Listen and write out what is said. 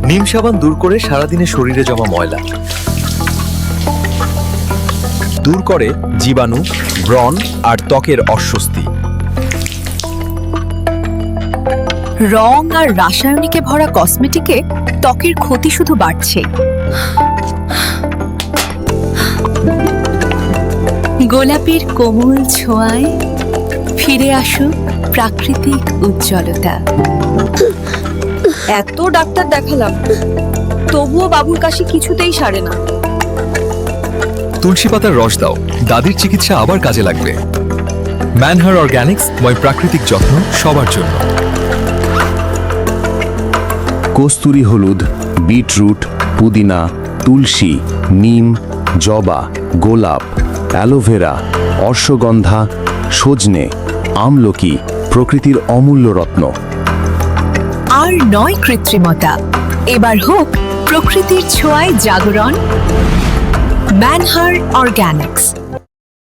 নিম সাবান দূর করে সারাদিনে শরীরে জমা ময়লা দূর করে জীবাণু, ব্রণ আর ত্বকের অস্বস্তি। রং আর রাসায়নিকে ভরা কসমেটিকে ত্বকের ক্ষতি শুধু বাড়ছে। গোলাপের কোমল ছোঁয়ায় ফিরে আসুক প্রাকৃতিক উজ্জ্বলতা। এত ডাক্তার দেখালাম, তবুও বাবুর কাশি কিছুতেই সারে না। তুলসী পাতার রস দাও, দাদির চিকিৎসা আবার কাজে লাগবে। ম্যানহার অর্গানিক্স, প্রাকৃতিক যত্ন সবার জন্য। কস্তুরী হলুদ, বিটরুট, পুদিনা, তুলসী, নিম, জবা, গোলাপ, অ্যালোভেরা, অশ্বগন্ধা, সজনে, আমলকি প্রকৃতির অমূল্য রত্ন। আর নয় কৃত্রিমতা, এবার হোক প্রকৃতির ছোঁয়ায় জাগরণ। ম্যানহার অর্গানিক্স।